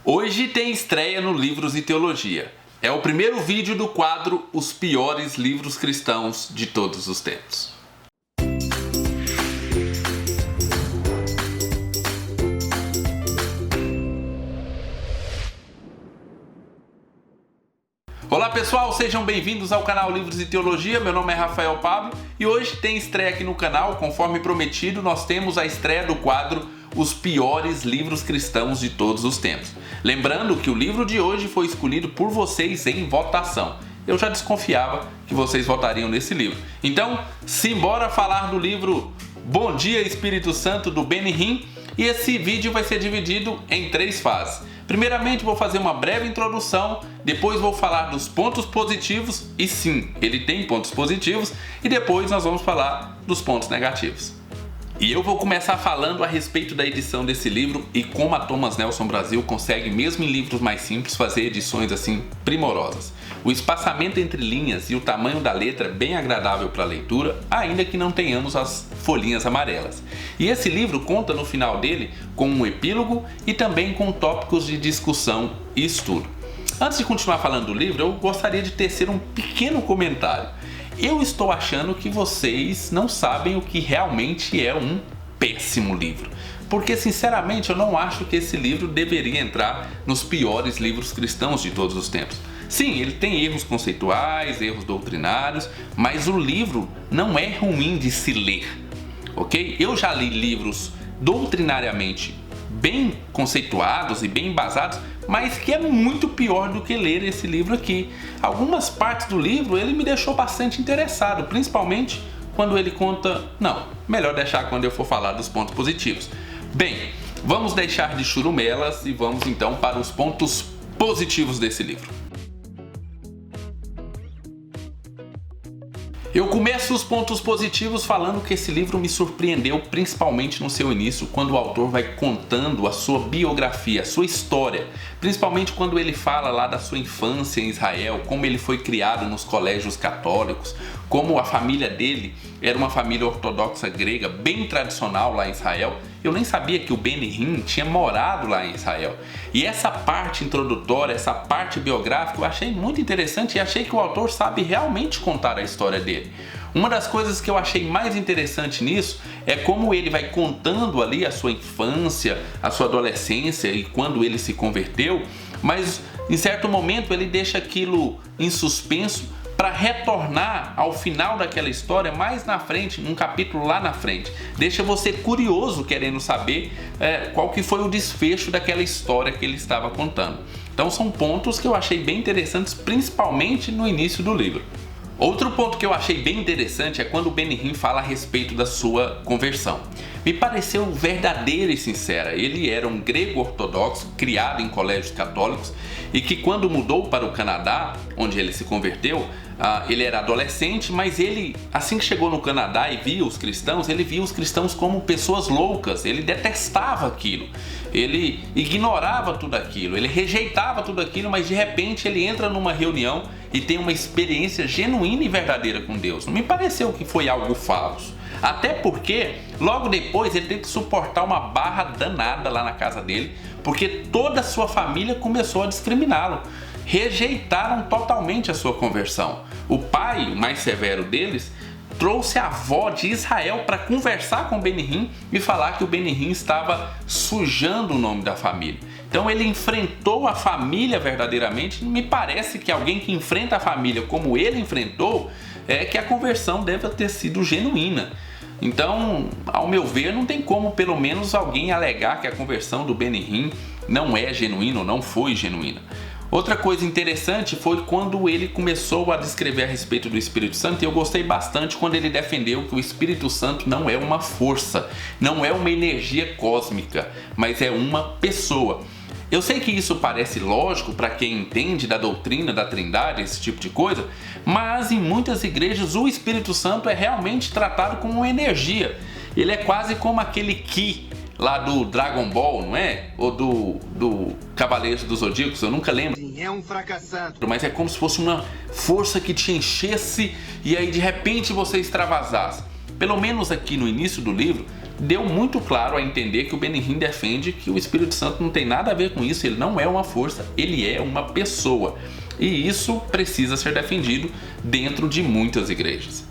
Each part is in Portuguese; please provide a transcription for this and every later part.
Hoje tem estreia no Livros e Teologia. É o primeiro vídeo do quadro Os Piores Livros Cristãos de Todos os Tempos. Olá pessoal, sejam bem-vindos ao canal Livros e Teologia. Meu nome é Rafael Pablo e hoje tem estreia aqui no canal. Conforme prometido, nós temos a estreia do quadro Os Piores Livros Cristãos de Todos os Tempos. Lembrando que o livro de hoje foi escolhido por vocês em votação. Eu já desconfiava que vocês votariam nesse livro. Então, simbora falar do livro Bom Dia Espírito Santo, do Benny Hinn. E esse vídeo vai ser dividido em 3 fases. Primeiramente vou fazer uma breve introdução, depois vou falar dos pontos positivos, e sim, ele tem pontos positivos, e depois nós vamos falar dos pontos negativos. E eu vou começar falando a respeito da edição desse livro e como a Thomas Nelson Brasil consegue, mesmo em livros mais simples, fazer edições assim primorosas. O espaçamento entre linhas e o tamanho da letra é bem agradável para a leitura, ainda que não tenhamos as folhinhas amarelas. E esse livro conta no final dele com um epílogo e também com tópicos de discussão e estudo. Antes de continuar falando do livro, eu gostaria de tecer um pequeno comentário. Eu estou achando que vocês não sabem o que realmente é um péssimo livro. Porque, sinceramente, eu não acho que esse livro deveria entrar nos piores livros cristãos de todos os tempos. Sim, ele tem erros conceituais, erros doutrinários, mas o livro não é ruim de se ler, ok? Eu já li livros doutrinariamente bem conceituados e bem embasados, mas que é muito pior do que ler esse livro aqui. Algumas partes do livro ele me deixou bastante interessado, principalmente quando ele conta... Não, melhor deixar quando eu for falar dos pontos positivos. Bem, vamos deixar de churumelas e vamos então para os pontos positivos desse livro. Eu começo os pontos positivos falando que esse livro me surpreendeu principalmente no seu início, quando o autor vai contando a sua biografia, a sua história, principalmente quando ele fala lá da sua infância em Israel, como ele foi criado nos colégios católicos, como a família dele era uma família ortodoxa grega, bem tradicional lá em Israel. Eu nem sabia que o Benny Hinn tinha morado lá em Israel. E essa parte introdutória, essa parte biográfica, eu achei muito interessante e achei que o autor sabe realmente contar a história dele. Uma das coisas que eu achei mais interessante nisso é como ele vai contando ali a sua infância, a sua adolescência e quando ele se converteu, mas em certo momento ele deixa aquilo em suspenso para retornar ao final daquela história mais na frente, num capítulo lá na frente. Deixa você curioso, querendo saber qual que foi o desfecho daquela história que ele estava contando. Então são pontos que eu achei bem interessantes, principalmente no início do livro. Outro ponto que eu achei bem interessante é quando o Benny Hinn fala a respeito da sua conversão. Me pareceu verdadeira e sincera. Ele era um grego ortodoxo, criado em colégios católicos, e que quando mudou para o Canadá, onde ele se converteu, ele era adolescente, mas ele, assim que chegou no Canadá e via os cristãos, ele via os cristãos como pessoas loucas, ele detestava aquilo, ele ignorava tudo aquilo, ele rejeitava tudo aquilo, mas de repente ele entra numa reunião e tem uma experiência genuína e verdadeira com Deus. Não me pareceu que foi algo falso. Até porque, logo depois, ele teve que suportar uma barra danada lá na casa dele, porque toda a sua família começou a discriminá-lo. Rejeitaram totalmente a sua conversão. O pai, o mais severo deles, trouxe a avó de Israel para conversar com o Benny Hinn e falar que o Benny Hinn estava sujando o nome da família. Então ele enfrentou a família verdadeiramente. Me parece que alguém que enfrenta a família como ele enfrentou, que a conversão deve ter sido genuína. Então, ao meu ver, não tem como pelo menos alguém alegar que a conversão do Benny Hinn não é genuína ou não foi genuína. Outra coisa interessante foi quando ele começou a descrever a respeito do Espírito Santo, e eu gostei bastante quando ele defendeu que o Espírito Santo não é uma força, não é uma energia cósmica, mas é uma pessoa. Eu sei que isso parece lógico para quem entende da doutrina da Trindade, esse tipo de coisa, mas em muitas igrejas o Espírito Santo é realmente tratado como uma energia. Ele é quase como aquele Ki lá do Dragon Ball, não é? Ou do Cavaleiros dos Zodíacos, eu nunca lembro. É um fracassado. Mas é como se fosse uma força que te enchesse e aí de repente você extravasasse. Pelo menos aqui no início do livro, deu muito claro a entender que o Benihim defende que o Espírito Santo não tem nada a ver com isso, ele não é uma força, ele é uma pessoa. E isso precisa ser defendido dentro de muitas igrejas.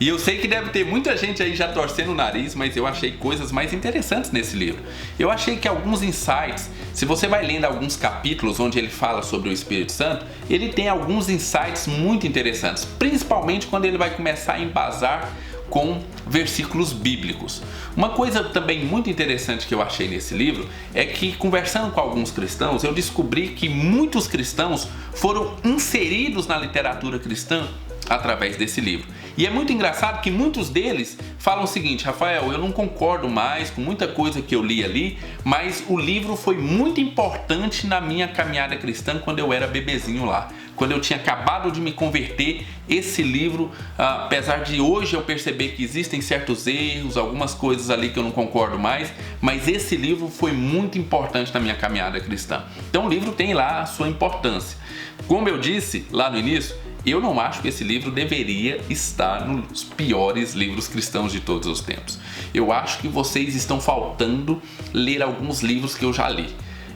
E eu sei que deve ter muita gente aí já torcendo o nariz, mas eu achei coisas mais interessantes nesse livro. Eu achei que alguns insights, se você vai lendo alguns capítulos onde ele fala sobre o Espírito Santo, ele tem alguns insights muito interessantes, principalmente quando ele vai começar a embasar com versículos bíblicos. Uma coisa também muito interessante que eu achei nesse livro é que, conversando com alguns cristãos, eu descobri que muitos cristãos foram inseridos na literatura cristã através desse livro. E é muito engraçado que muitos deles falam o seguinte: Rafael, eu não concordo mais com muita coisa que eu li ali, mas o livro foi muito importante na minha caminhada cristã quando eu era bebezinho lá. Quando eu tinha acabado de me converter, esse livro, apesar de hoje eu perceber que existem certos erros, algumas coisas ali que eu não concordo mais, mas esse livro foi muito importante na minha caminhada cristã. Então o livro tem lá a sua importância. Como eu disse lá no início, eu não acho que esse livro deveria estar nos piores livros cristãos de todos os tempos. Eu acho que vocês estão faltando ler alguns livros que eu já li.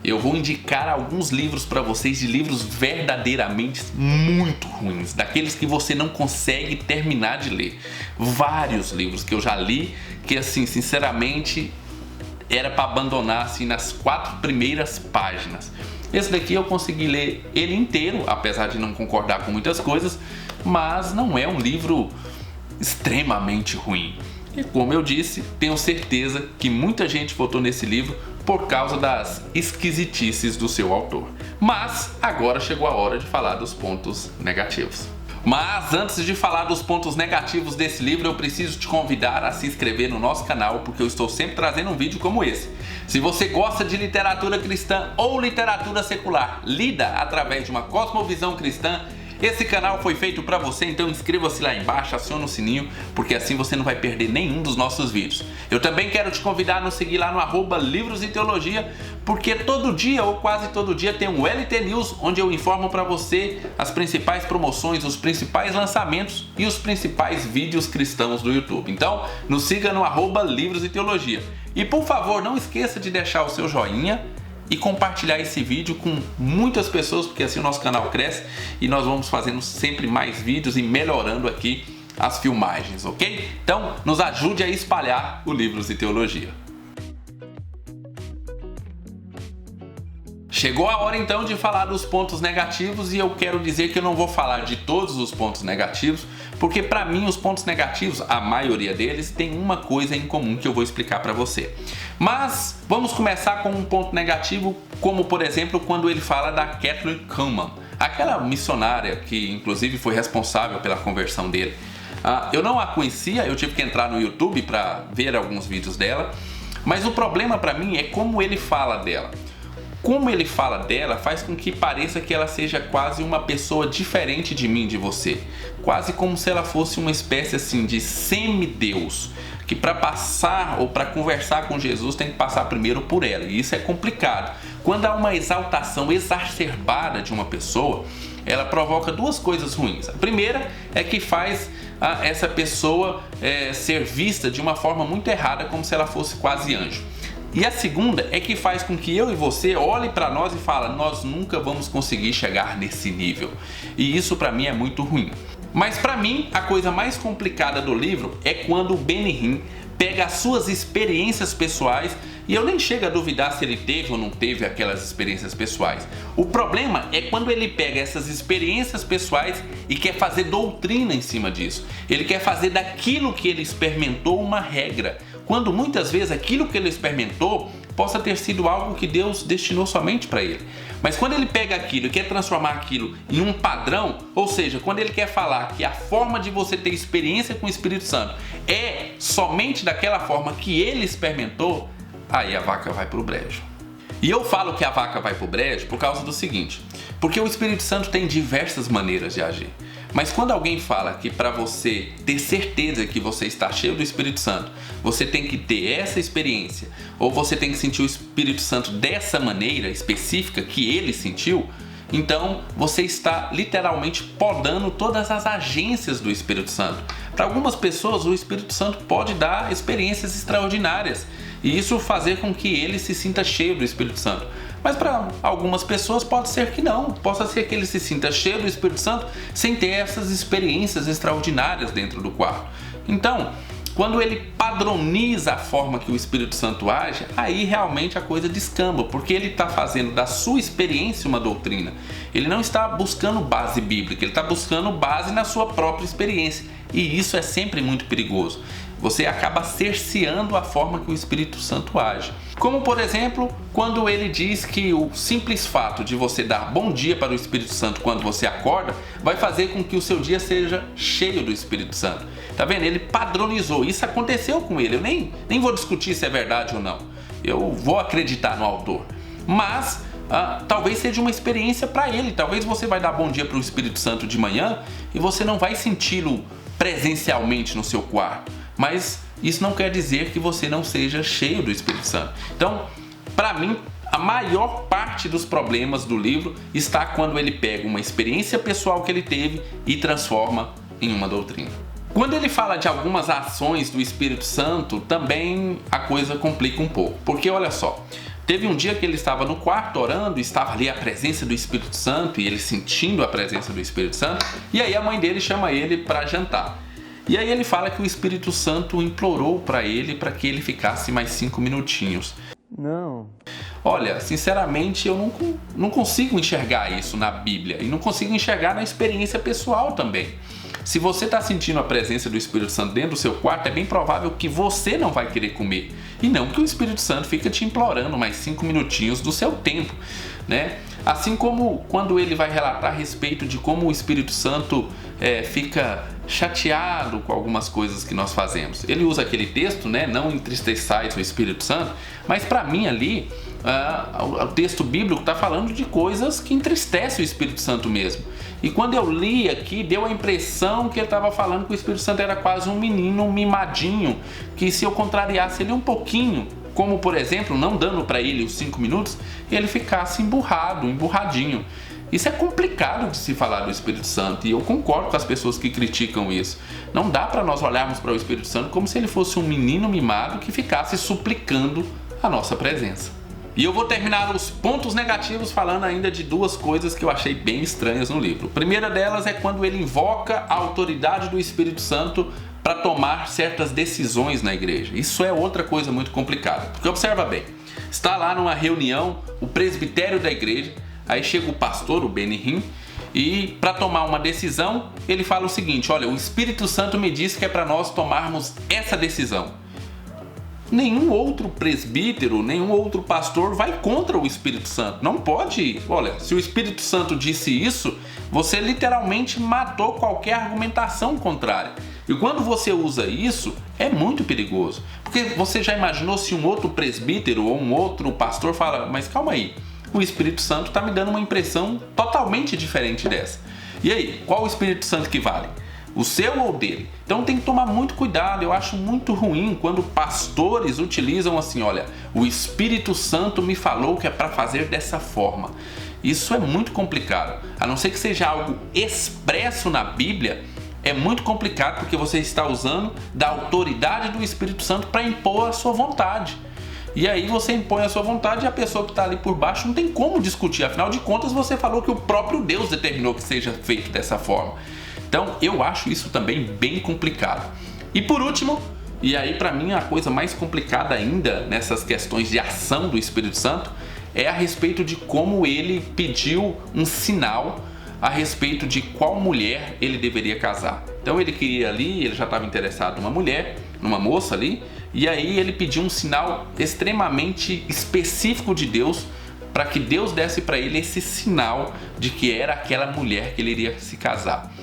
Eu vou indicar alguns livros para vocês, de livros verdadeiramente muito ruins, daqueles que você não consegue terminar de ler. Vários livros que eu já li que, assim, sinceramente, era para abandonar assim nas 4 primeiras páginas. Esse daqui eu consegui ler ele inteiro, apesar de não concordar com muitas coisas, mas não é um livro extremamente ruim. E como eu disse, tenho certeza que muita gente votou nesse livro por causa das esquisitices do seu autor. Mas agora chegou a hora de falar dos pontos negativos. Mas antes de falar dos pontos negativos desse livro, eu preciso te convidar a se inscrever no nosso canal, porque eu estou sempre trazendo um vídeo como esse. Se você gosta de literatura cristã ou literatura secular, lida através de uma cosmovisão cristã, esse canal foi feito para você, então inscreva-se lá embaixo, acione o sininho, porque assim você não vai perder nenhum dos nossos vídeos. Eu também quero te convidar a nos seguir lá no @livros e teologia, porque todo dia ou quase todo dia tem um LT News, onde eu informo para você as principais promoções, os principais lançamentos e os principais vídeos cristãos do YouTube. Então, nos siga no @livros e teologia. E por favor, não esqueça de deixar o seu joinha e compartilhar esse vídeo com muitas pessoas, porque assim o nosso canal cresce e nós vamos fazendo sempre mais vídeos e melhorando aqui as filmagens, ok? Então, nos ajude a espalhar o Livros e Teologia. Chegou a hora então de falar dos pontos negativos, e eu quero dizer que eu não vou falar de todos os pontos negativos, porque para mim os pontos negativos, a maioria deles, tem uma coisa em comum que eu vou explicar para você. Mas vamos começar com um ponto negativo, como por exemplo quando ele fala da Kathryn Kuhlman, aquela missionária que inclusive foi responsável pela conversão dele. Eu não a conhecia, eu tive que entrar no YouTube para ver alguns vídeos dela, mas o problema para mim é como ele fala dela. Como ele fala dela faz com que pareça que ela seja quase uma pessoa diferente de mim, de você. Quase como se ela fosse uma espécie assim de semideus, que para passar ou para conversar com Jesus tem que passar primeiro por ela. E isso é complicado. Quando há uma exaltação exacerbada de uma pessoa, ela provoca duas coisas ruins. A primeira é que faz essa pessoa ser vista de uma forma muito errada, como se ela fosse quase anjo. E a segunda é que faz com que eu e você olhe para nós e fala: nós nunca vamos conseguir chegar nesse nível. E isso para mim é muito ruim. Mas para mim a coisa mais complicada do livro é quando o Benihim pega as suas experiências pessoais, e eu nem chego a duvidar se ele teve ou não teve aquelas experiências pessoais. O problema é quando ele pega essas experiências pessoais e quer fazer doutrina em cima disso. Ele quer fazer daquilo que ele experimentou uma regra, quando muitas vezes aquilo que ele experimentou possa ter sido algo que Deus destinou somente para ele. Mas quando ele pega aquilo e quer transformar aquilo em um padrão, ou seja, quando ele quer falar que a forma de você ter experiência com o Espírito Santo é somente daquela forma que ele experimentou, aí a vaca vai pro brejo. E eu falo que a vaca vai pro brejo por causa do seguinte: porque o Espírito Santo tem diversas maneiras de agir. Mas quando alguém fala que para você ter certeza que você está cheio do Espírito Santo, você tem que ter essa experiência, ou você tem que sentir o Espírito Santo dessa maneira específica que ele sentiu, então você está literalmente podando todas as agências do Espírito Santo, Para algumas pessoas, o Espírito Santo pode dar experiências extraordinárias e isso fazer com que ele se sinta cheio do Espírito Santo. Mas para algumas pessoas pode ser que não, possa ser que ele se sinta cheio do Espírito Santo sem ter essas experiências extraordinárias dentro do quarto. Então, quando ele padroniza a forma que o Espírito Santo age, aí realmente a coisa descamba, porque ele está fazendo da sua experiência uma doutrina. Ele não está buscando base bíblica, ele está buscando base na sua própria experiência. E isso é sempre muito perigoso. Você acaba cerceando a forma que o Espírito Santo age. Como, por exemplo, quando ele diz que o simples fato de você dar bom dia para o Espírito Santo quando você acorda vai fazer com que o seu dia seja cheio do Espírito Santo. Tá vendo? Ele padronizou. Isso aconteceu com ele. Eu nem vou discutir se é verdade ou não. Eu vou acreditar no autor. Mas talvez seja uma experiência para ele. Talvez você vai dar bom dia para o Espírito Santo de manhã e você não vai senti-lo presencialmente no seu quarto. Mas isso não quer dizer que você não seja cheio do Espírito Santo. Então, para mim, a maior parte dos problemas do livro está quando ele pega uma experiência pessoal que ele teve e transforma em uma doutrina. Quando ele fala de algumas ações do Espírito Santo, também a coisa complica um pouco. Porque olha só, teve um dia que ele estava no quarto orando, estava ali a presença do Espírito Santo e ele sentindo a presença do Espírito Santo, e aí a mãe dele chama ele para jantar. E aí ele fala que o Espírito Santo implorou para ele para que ele ficasse mais 5 minutinhos. Não. Olha, sinceramente eu não consigo enxergar isso na Bíblia e não consigo enxergar na experiência pessoal também. Se você está sentindo a presença do Espírito Santo dentro do seu quarto, é bem provável que você não vai querer comer. E não que o Espírito Santo fica te implorando mais 5 minutinhos do seu tempo, né? Assim como quando ele vai relatar a respeito de como o Espírito Santo fica chateado com algumas coisas que nós fazemos. Ele usa aquele texto, né? Não entristeçais o Espírito Santo, mas para mim ali, o texto bíblico está falando de coisas que entristecem o Espírito Santo mesmo. E quando eu li aqui, deu a impressão que ele estava falando que o Espírito Santo era quase um menino mimadinho, que se eu contrariasse ele um pouquinho, como por exemplo, não dando para ele os 5 minutos, ele ficasse emburradinho. Isso é complicado de se falar do Espírito Santo e eu concordo com as pessoas que criticam isso. Não dá para nós olharmos para o Espírito Santo como se ele fosse um menino mimado que ficasse suplicando a nossa presença. E eu vou terminar os pontos negativos falando ainda de 2 coisas que eu achei bem estranhas no livro. A primeira delas é quando ele invoca a autoridade do Espírito Santo para tomar certas decisões na igreja. Isso é outra coisa muito complicada, porque observa bem, está lá numa reunião, o presbitério da igreja, aí chega o pastor, o Benihim, e para tomar uma decisão, ele fala o seguinte: olha, o Espírito Santo me disse que é para nós tomarmos essa decisão. Nenhum outro presbítero, nenhum outro pastor vai contra o Espírito Santo. Não pode ir. Olha, se o Espírito Santo disse isso, você literalmente matou qualquer argumentação contrária. E quando você usa isso, é muito perigoso. Porque você já imaginou se um outro presbítero ou um outro pastor fala: mas calma aí, o Espírito Santo está me dando uma impressão totalmente diferente dessa. E aí, qual o Espírito Santo que vale? O seu ou o dele? Então tem que tomar muito cuidado. Eu acho muito ruim quando pastores utilizam assim: olha, o Espírito Santo me falou que é para fazer dessa forma. Isso é muito complicado. A não ser que seja algo expresso na Bíblia, é muito complicado porque você está usando da autoridade do Espírito Santo para impor a sua vontade. E aí você impõe a sua vontade e a pessoa que está ali por baixo não tem como discutir. Afinal de contas, você falou que o próprio Deus determinou que seja feito dessa forma. Então eu acho isso também bem complicado. E por último, e aí para mim a coisa mais complicada ainda nessas questões de ação do Espírito Santo, é a respeito de como ele pediu um sinal a respeito de qual mulher ele deveria casar. Então ele queria ali, ele já estava interessado numa mulher, numa moça ali, e aí ele pediu um sinal extremamente específico de Deus para que Deus desse para ele esse sinal de que era aquela mulher que ele iria se casar.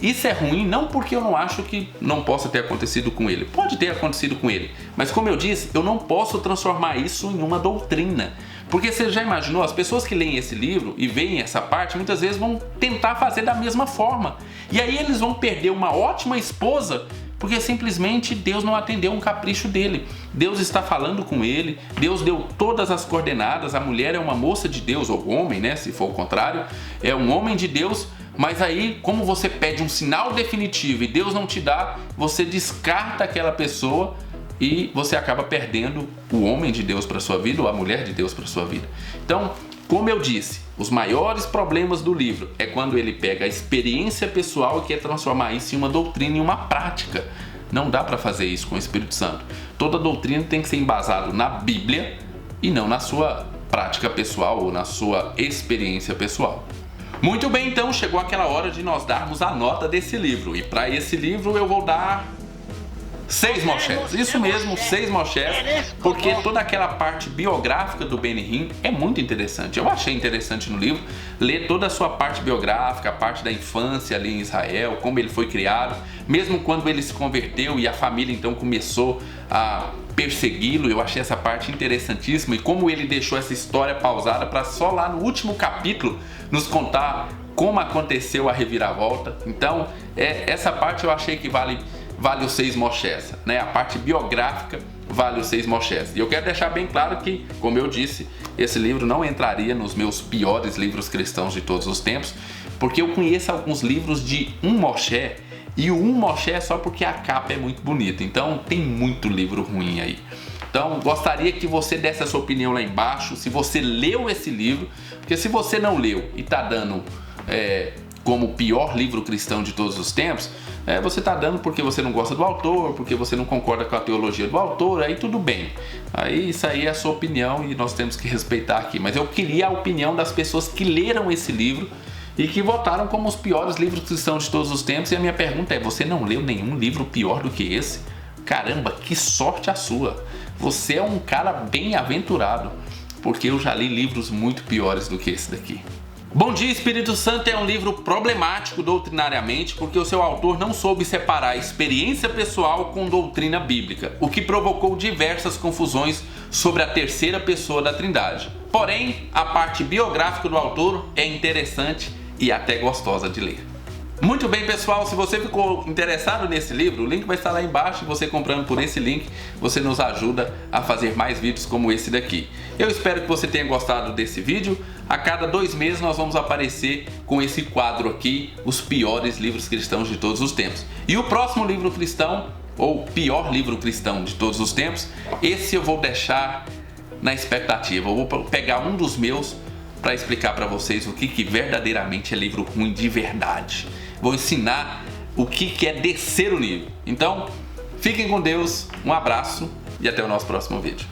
Isso é ruim não porque eu não acho que não possa ter acontecido com ele. Pode ter acontecido com ele. Mas como eu disse, eu não posso transformar isso em uma doutrina. Porque você já imaginou, as pessoas que leem esse livro e veem essa parte, muitas vezes vão tentar fazer da mesma forma. E aí eles vão perder uma ótima esposa Porque simplesmente Deus não atendeu um capricho dele. Deus está falando com ele, Deus deu todas as coordenadas, a mulher é uma moça de Deus, ou homem, né, se for o contrário, é um homem de Deus, mas aí, como você pede um sinal definitivo e Deus não te dá, você descarta aquela pessoa e você acaba perdendo o homem de Deus para sua vida ou a mulher de Deus para sua vida. Então, como eu disse, os maiores problemas do livro é quando ele pega a experiência pessoal e quer transformar isso em uma doutrina, em uma prática. Não dá para fazer isso com o Espírito Santo. Toda doutrina tem que ser embasada na Bíblia e não na sua prática pessoal ou na sua experiência pessoal. Muito bem, então chegou aquela hora de nós darmos a nota desse livro. E para esse livro eu vou dar 6 Moshés, isso mesmo, 6 Moshés, porque toda aquela parte biográfica do Benny Hinn é muito interessante. Eu achei interessante no livro ler toda a sua parte biográfica, a parte da infância ali em Israel, como ele foi criado, mesmo quando ele se converteu e a família então começou a persegui-lo. Eu achei essa parte interessantíssima e como ele deixou essa história pausada para só lá no último capítulo nos contar como aconteceu a reviravolta. Então, essa parte eu achei que vale os 6 Moshés, né? A parte biográfica vale os 6 Moshés. E eu quero deixar bem claro que, como eu disse, esse livro não entraria nos meus piores livros cristãos de todos os tempos, porque eu conheço alguns livros de 1 Moshé, e o 1 Moshé é só porque a capa é muito bonita. Então tem muito livro ruim aí. Então gostaria que você desse a sua opinião lá embaixo, se você leu esse livro, porque se você não leu e está dando como o pior livro cristão de todos os tempos, você está dando porque você não gosta do autor, porque você não concorda com a teologia do autor, aí tudo bem. Aí isso aí é a sua opinião e nós temos que respeitar aqui. Mas eu queria a opinião das pessoas que leram esse livro e que votaram como os piores livros cristãos de todos os tempos. E a minha pergunta é, você não leu nenhum livro pior do que esse? Caramba, que sorte a sua! Você é um cara bem-aventurado, porque eu já li livros muito piores do que esse daqui. Bom Dia, Espírito Santo é um livro problemático doutrinariamente porque o seu autor não soube separar a experiência pessoal com doutrina bíblica, o que provocou diversas confusões sobre a terceira pessoa da Trindade. Porém, a parte biográfica do autor é interessante e até gostosa de ler. Muito bem, pessoal, se você ficou interessado nesse livro, o link vai estar lá embaixo e você comprando por esse link, você nos ajuda a fazer mais vídeos como esse daqui. Eu espero que você tenha gostado desse vídeo. A cada 2 meses nós vamos aparecer com esse quadro aqui, os piores livros cristãos de todos os tempos. E o próximo livro cristão, ou pior livro cristão de todos os tempos, esse eu vou deixar na expectativa. Eu vou pegar um dos meus para explicar para vocês o que verdadeiramente é livro ruim de verdade. Vou ensinar o que é descer o nível. Então, fiquem com Deus, um abraço e até o nosso próximo vídeo.